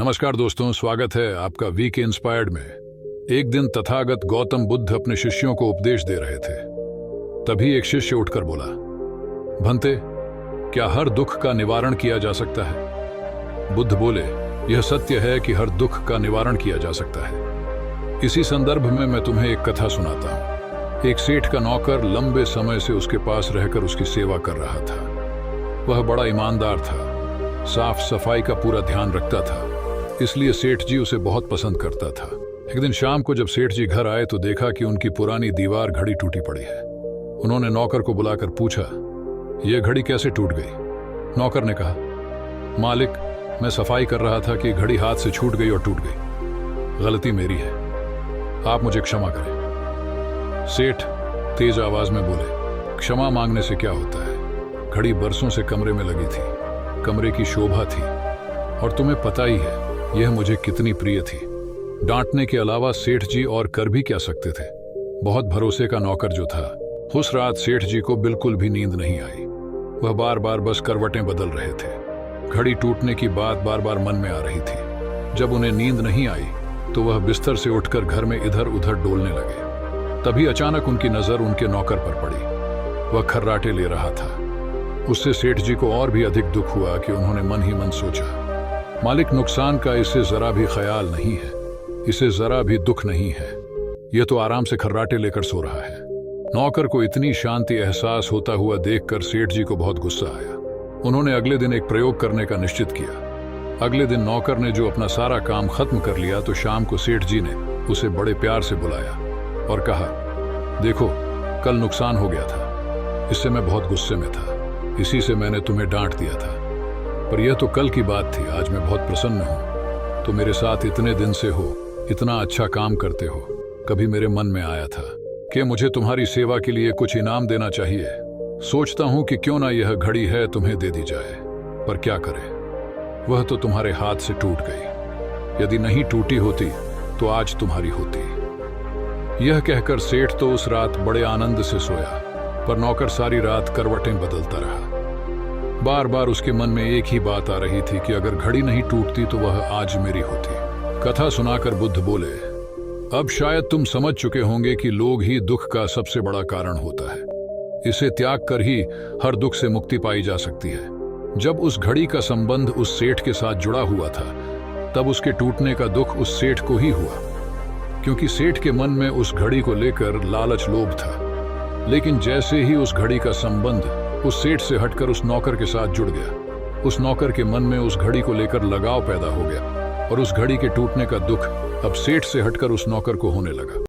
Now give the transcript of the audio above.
नमस्कार दोस्तों, स्वागत है आपका वीक इंस्पायर्ड में। एक दिन तथागत गौतम बुद्ध अपने शिष्यों को उपदेश दे रहे थे। तभी एक शिष्य उठकर बोला, भंते, क्या हर दुख का निवारण किया जा सकता है? बुद्ध बोले, यह सत्य है कि हर दुख का निवारण किया जा सकता है। इसी संदर्भ में मैं तुम्हें एक कथा सुनाता हूं। एक सेठ का नौकर लंबे समय से उसके पास रहकर उसकी सेवा कर रहा था। वह बड़ा ईमानदार था, साफ सफाई का पूरा ध्यान रखता था, इसलिए सेठ जी उसे बहुत पसंद करता था। एक दिन शाम को जब सेठ जी घर आए तो देखा कि उनकी पुरानी दीवार घड़ी टूटी पड़ी है। उन्होंने नौकर को बुलाकर पूछा, यह घड़ी कैसे टूट गई? नौकर ने कहा, मालिक, मैं सफाई कर रहा था कि घड़ी हाथ से छूट गई और टूट गई। गलती मेरी है, आप मुझे क्षमा करें। सेठ तेज आवाज में बोले, क्षमा मांगने से क्या होता है? घड़ी बरसों से कमरे में लगी थी, कमरे की शोभा थी, और तुम्हें पता ही है यह मुझे कितनी प्रिय थी। डांटने के अलावा सेठ जी और कर भी क्या सकते थे? बहुत भरोसे का नौकर जो था, उस रात सेठ जी को बिल्कुल भी नींद नहीं आई। वह बार बार बस करवटें बदल रहे थे। घड़ी टूटने की बात बार बार मन में आ रही थी। जब उन्हें नींद नहीं आई तो वह बिस्तर से उठकर घर में इधर उधर डोलने लगे। तभी अचानक उनकी नजर उनके नौकर पर पड़ी। वह खर्राटे ले रहा था। उससे सेठ जी को और भी अधिक दुख हुआ कि उन्होंने मन ही मन सोचा, मालिक, नुकसान का इसे जरा भी ख्याल नहीं है, इसे जरा भी दुख नहीं है। यह तो आराम से खर्राटे लेकर सो रहा है। नौकर को इतनी शांति एहसास होता हुआ देखकर सेठ जी को बहुत गुस्सा आया। उन्होंने अगले दिन एक प्रयोग करने का निश्चित किया। अगले दिन नौकर ने जो अपना सारा काम खत्म कर लिया तो शाम को सेठ जी ने उसे बड़े प्यार से बुलाया और कहा, देखो, कल नुकसान हो गया था, इससे मैं बहुत गुस्से में था, इसी से मैंने तुम्हें डांट दिया था, पर यह तो कल की बात थी। आज मैं बहुत प्रसन्न हूं। तो मेरे साथ इतने दिन से हो, इतना अच्छा काम करते हो, कभी मेरे मन में आया था कि मुझे तुम्हारी सेवा के लिए कुछ इनाम देना चाहिए। सोचता हूं कि क्यों ना यह घड़ी है तुम्हें दे दी जाए, पर क्या करें, वह तो तुम्हारे हाथ से टूट गई। यदि नहीं टूटी होती तो आज तुम्हारी होती। यह कहकर सेठ तो उस रात बड़े आनंद से सोया, पर नौकर सारी रात करवटें बदलता रहा। बार बार उसके मन में एक ही बात आ रही थी कि अगर घड़ी नहीं टूटती तो वह आज मेरी होती। कथा सुनाकर बुद्ध बोले, अब शायद तुम समझ चुके होंगे कि लोग ही दुख का सबसे बड़ा कारण होता है। इसे त्याग कर ही हर दुख से मुक्ति पाई जा सकती है। जब उस घड़ी का संबंध उस सेठ के साथ जुड़ा हुआ था, तब उसके टूटने का दुख उस सेठ को ही हुआ, क्योंकि सेठ के मन में उस घड़ी को लेकर लालच, लोभ था। लेकिन जैसे ही उस घड़ी का संबंध उस सेठ से हटकर उस नौकर के साथ जुड़ गया, उस नौकर के मन में उस घड़ी को लेकर लगाव पैदा हो गया, और उस घड़ी के टूटने का दुख अब सेठ से हटकर उस नौकर को होने लगा।